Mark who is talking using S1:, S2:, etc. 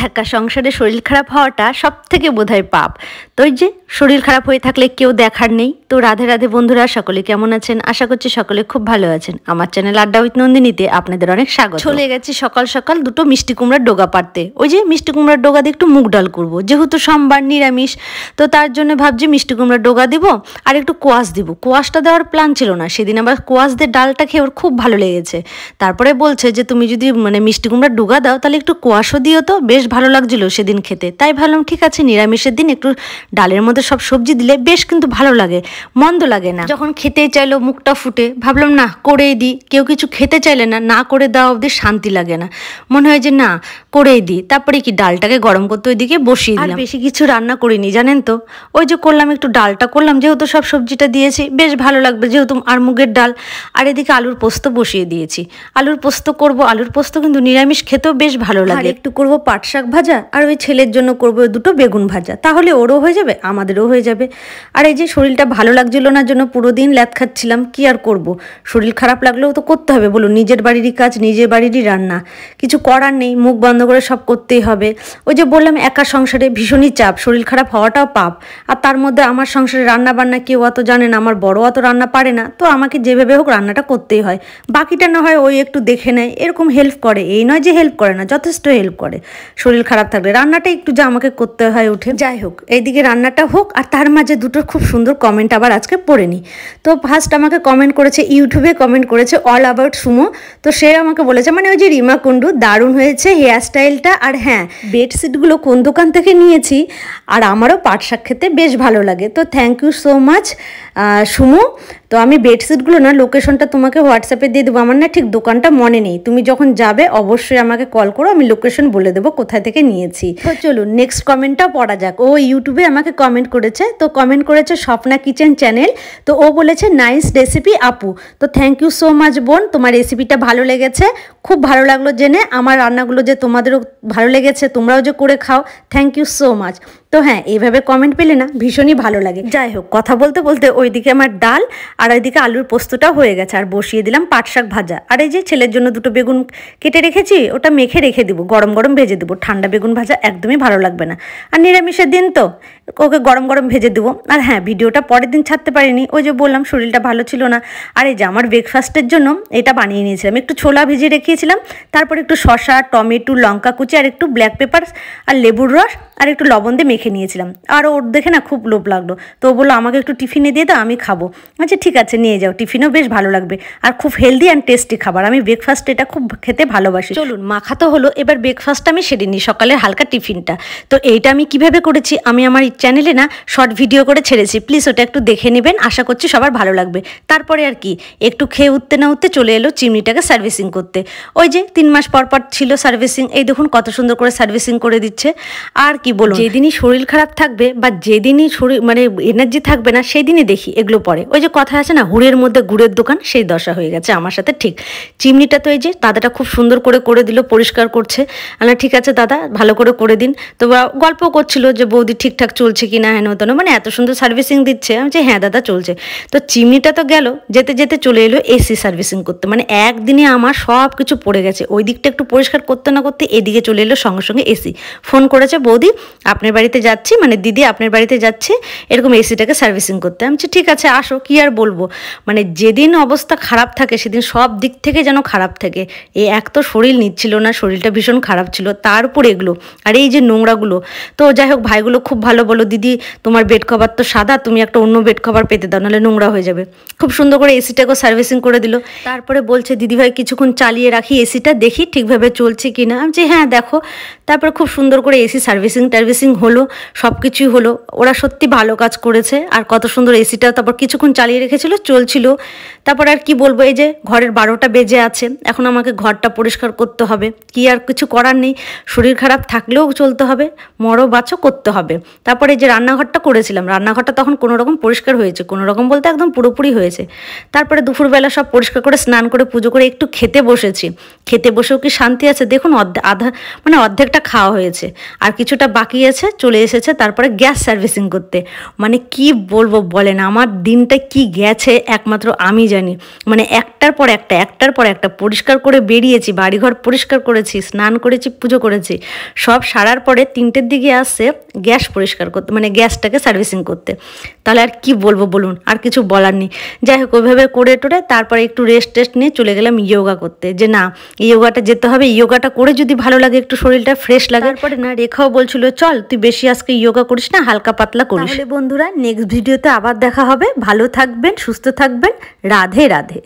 S1: থাকা সংসারে শরীর খারাপ হওয়াটা সবথেকে বোধহয় পাপ। তো এই যে শরীর খারাপ হয়ে থাকলে কেউ দেখার নেই। তো রাধে রাধে বন্ধুরা, সকলে কেমন আছেন? আশা করছি সকলে খুব ভালো আছেন। আমার চ্যানেল আড্ডা উইথ নন্দিনীতে আপনাদের অনেক স্বাগত। চলে গেছি সকাল সকাল দুটো মিষ্টি কুমড়ার ডোগা পাড়তে। ওই যে মিষ্টি কুমড়ার ডোগা দিয়ে একটু মুগ ডাল করবো, যেহেতু সোমবার নিরামিষ, তো তার জন্য ভাবছি মিষ্টি কুমড়ার ডোগা দিব আর একটু কোয়াশ দিব। কোয়াশটা দেওয়ার প্ল্যান ছিল না, সেদিন আবার কোয়াশ দিয়ে ডালটা খেয়ে ওর খুব ভালো লেগেছে। তারপরে বলছে যে তুমি যদি মিষ্টি কুমড়ার ডোগা দাও তাহলে একটু কোয়াশও দিও, তো বেশ ভালো লাগছিল সেদিন খেতে। তাই ভাবলাম ঠিক আছে, নিরামিষের দিন একটু ডালের মধ্যে সব সবজি দিলে বেশ কিন্তু ভালো লাগে, মন্দ লাগে না। যখন খেতে চাইলো মুখটা ফুটে, ভাবলাম না করেই দিই। কেউ কিছু খেতে চাইলে না, না করে দেওয়া অবধি শান্তি লাগে না, মনে হয় যে না করেই দিই। তারপরে কি ডালটাকে গরম করতে ওইদিকে বসিয়ে দিলাম। বেশি কিছু রান্না করিনি জানেন তো, ওই যে করলাম একটু ডালটা করলাম, যেহেতু সব সবজিটা দিয়েছি বেশ ভালো লাগবে যেহেতু, আর মুগের ডাল। আর এদিকে আলুর পোস্ত বসিয়ে দিয়েছি, আলুর পোস্ত করব। আলুর পোস্ত কিন্তু নিরামিষ খেতেও বেশ ভালো লাগে। একটু করব পাট শাক ভাজা, আর ওই ছেলের জন্য করবো দুটো বেগুন ভাজা, তাহলে ওরও হয়ে যাবে আমাদেরও হয়ে যাবে। আর এই যে শরীরটা ভালো লাগছিল না জন্য পুরো দিন ল্যাদ খাচ্ছিলাম, কি আর করব, শরীর খারাপ লাগলেও তো করতে হবে বলুন, নিজের বাড়িরই কাজ নিজের বাড়িরই রান্না, কিছু করার নেই, মুখ বন্ধ করে সব করতেই হবে। ওই যে বললাম একা সংসারে ভীষণই চাপ, শরীর খারাপ হওয়াটাও পাপ। আর তার মধ্যে আমার সংসারে রান্না বান্না কেউ অত জানে না, আমার বড় অত রান্না পারে না, তো আমাকে যেভাবে হোক রান্নাটা করতেই হয়। বাকিটা না হয় ওই একটু দেখে নেয়, এরকম হেল্প করে, এই নয় যে হেল্প করে না, যথেষ্ট হেল্প করে। শরীর খারাপ থাকলে রান্নাটা একটু যা আমাকে করতে হয় উঠে। যাই হোক, এইদিকে রান্নাটা হোক, আর তার মাঝে দুটো খুব সুন্দর কমেন্ট আবার আজকে পড়ে নিই। তো ফার্স্ট আমাকে কমেন্ট করেছে, ইউটিউবে কমেন্ট করেছে অল অ্যাবাউট সুমো। তো সে আমাকে বলেছে ওই যে রিমা কুন্ডু দারুণ হয়েছে হেয়ার স্টাইলটা, আর হ্যাঁ বেডশিটগুলো কোন দোকান থেকে নিয়েছি, আর আমারও পাট শাক খেতে বেশ ভালো লাগে। তো থ্যাংক ইউ সো মাচ সুমো। তো আমি বেডশিটগুলো না লোকেশনটা তোমাকে হোয়াটসঅ্যাপে দিয়ে দেবো, আমার না ঠিক দোকানটা মনে নেই, তুমি যখন যাবে অবশ্যই আমাকে কল করো, আমি লোকেশন বলে দেবো কোথায় থেকে নিয়েছি। তো চলুন নেক্সট কমেন্টটা পড়া যাক। ও ইউটিউবে আমাকে কমেন্ট করেছে, তো কমেন্ট করেছে স্বপ্না কিচেন চ্যানেল। তো ও বলেছে নাইস রেসিপি আপু। তো থ্যাংক ইউ সো মাচ বোন, তোমার রেসিপিটা ভালো লেগেছে, খুব ভালো লাগলো জেনে আমার রান্নাগুলো যে তোমাদেরও ভালো লেগেছে, তোমরাও যে করে খাও, থ্যাংক ইউ সো মাচ। তো হ্যাঁ, এইভাবে কমেন্ট পেলে না ভীষণই ভালো লাগে। যাই হোক, কথা বলতে বলতে ওইদিকে আমার ডাল আর ওইদিকে আলুর পোস্তটাও হয়ে গেছে, আর বসিয়ে দিলাম পাট শাক ভাজা। আর এই যে ছেলের জন্য দুটো বেগুন কেটে রেখেছি, ওটা মেখে রেখে দিব, গরম গরম ভেজে দেবো। ঠান্ডা বেগুন ভাজা একদমই ভালো লাগবে না, আর নিরামিষের দিন তো ওকে গরম গরম ভেজে দেবো। আর হ্যাঁ, ভিডিওটা পরের দিন ছাড়তে পারিনি, ওই যে বললাম শরীরটা ভালো ছিল না। আর এই যে আমার ব্রেকফাস্টের জন্য এটা বানিয়ে নিয়েছিলাম, একটু ছোলা ভিজিয়ে রেখেছিলাম, তারপর একটু শসা, টমেটো, লঙ্কা কুচি, আর একটু ব্ল্যাক পেপার আর লেবুর রস আর একটু লবণ দিয়ে মেখে নিয়েছিলাম। আর ওর দেখে না খুব লোভ লাগলো, তো ও বললো আমাকে একটু টিফিনে দিয়ে দাও, আমি খাবো। আচ্ছা ঠিক আছে নিয়ে যাও, টিফিনেও বেশ ভালো লাগবে, আর খুব হেলদি অ্যান্ড টেস্টি খাবার। আমি ব্রেকফাস্ট এটা খুব খেতে ভালোবাসি। চলুন মাখা তো হলো, এবার ব্রেকফাস্টটা আমি সেরে নিই, সকালের হালকা টিফিনটা। তো এইটা আমি কিভাবে করেছি আমি আমার চ্যানেলে না শর্ট ভিডিও করে ছেড়েছি, প্লিজ ওটা একটু দেখে নেবেন, আশা করছি সবার ভালো লাগবে। তারপরে আর কি, একটু খেয়ে উঠতে না উঠতে চলে এলো চিমনিটাকে সার্ভিসিং করতে। ওই যে 3 মাস পর পর ছিল সার্ভিসিং, এই দেখুন কত সুন্দর করে সার্ভিসিং করে দিচ্ছে। আর কি বলুন, যেদিনই শরীর খারাপ থাকবে বা যেদিনই শরীর এনার্জি থাকবে না, সেই দিনই দেখি এগুলো পরে। ওই যে কথা আছে না, হুড়ের মধ্যে গুড়ের দোকান, সেই দশা হয়ে গেছে আমার সাথে ঠিক। চিমনিটা তো এই যে দাদাটা খুব সুন্দর করে দিল, পরিষ্কার করছে। আল্লাহ ঠিক আছে দাদা, ভালো করে দিন। তো গল্প করছিল যে বৌদি ঠিকঠাক চলছে কিনা, হেন হতো না, এত সুন্দর সার্ভিসিং দিচ্ছে। আমি যে হ্যাঁ দাদা চলছে। তো চিমনিটা তো গেল, যেতে যেতে চলে এলো এসি সার্ভিসিং করতে। একদিনে আমার সব কিছু পড়ে গেছে, ওই দিকটা একটু পরিষ্কার করতে না করতে এদিকে চলে এলো সঙ্গে সঙ্গে এসি। ফোন করেছে বৌদি আপনার বাড়িতে যাচ্ছি, দিদি আপনার বাড়িতে যাচ্ছে এরকম এসিটাকে সার্ভিসিং করতে। আমি ঠিক আছে আসো, কি আর বলবো, যেদিন অবস্থা খারাপ থাকে সেদিন সব দিক থেকে যেন খারাপ থাকে। এক তো শরীর নিচ্ছিল না, শরীরটা ভীষণ খারাপ ছিল, তার উপর এগুলো, আর এই যে নোংরাগুলো। তো যাই হোক, ভাইগুলো খুব ভালো, বলো দিদি তোমার বেড কভার তো সাদা, তুমি একটা অন্য বেড কভার পেতে দাও, নাহলে নোংরা হয়ে যাবে। খুব সুন্দর করে এসিটাকে সার্ভিসিং করে দিল। তারপরে বলছে দিদিভাই কিছুক্ষণ চালিয়ে রাখি এসিটা, দেখি ঠিকভাবে চলছে কিনা। আমি যে হ্যাঁ দেখো। তারপরে খুব সুন্দর করে এসি সার্ভিসিং হলো, সব কিছুই হলো। ওরা সত্যি ভালো কাজ করেছে, আর কত সুন্দর এসিটা তারপর কিছুক্ষণ চালিয়ে রেখেছিল, চলছিল। তারপর আর কি বলবো, এই যে ঘরের 12টা বেজে আছে, এখন আমাকে ঘরটা পরিষ্কার করতে হবে, কি আর কিছু করার নেই, শরীর খারাপ থাকলেও চলতে হবে, মরো বাঁচো করতে হবে। তারপরে এই যে রান্নাঘরটা করেছিলাম, রান্নাঘরটা তখন কোনোরকম পরিষ্কার হয়েছে, কোনোরকম বলতে একদম পুরোপুরি হয়েছে। তারপরে দুপুরবেলা সব পরিষ্কার করে স্নান করে পুজো করে একটু খেতে বসেছি। খেতে বসেও কি শান্তি আছে দেখুন, অর্ধেকটা খাওয়া হয়েছে, আর কিছুটা বাকি আছে, চলে এসেছে তারপরে গ্যাস সার্ভিসিং করতে। মানে কি বলবো বলেন, আমার দিনটা কি গেছে একমাত্র আমি জানি। মানে একটার পর একটা পরিষ্কার করে বেরিয়েছি, বাড়িঘর পরিষ্কার করেছি, স্নান করেছি, পুজো করেছি, সব সারার পরে 3টের দিকে আসছে গ্যাস পরিষ্কার করতে, মানে গ্যাসটাকে সার্ভিসিং করতে। তাহলে আর কি বলবো বলুন, আর কিছু বলার নেই। যাই হোক, ওইভাবে করে টোরে তারপরে একটু রেস্ট টেস্ট নিয়ে চলে গেলাম ইয়োগা করতে, যে না ইয়োগাটা যেতে হবে, ইয়োগাটা করে যদি ভালো লাগে, একটু শরীরটা ফ্রেশ লাগে। তারপরে না রেখাও বলছিল চল তুই বেশি আজকে ইয়োগা করিস না, হালকা পাতলা করিস। তাহলে বন্ধুরা নেক্সট ভিডিওতে আবার দেখা হবে। ভালো থাকবেন, সুস্থ থাকবেন, রাধে রাধে।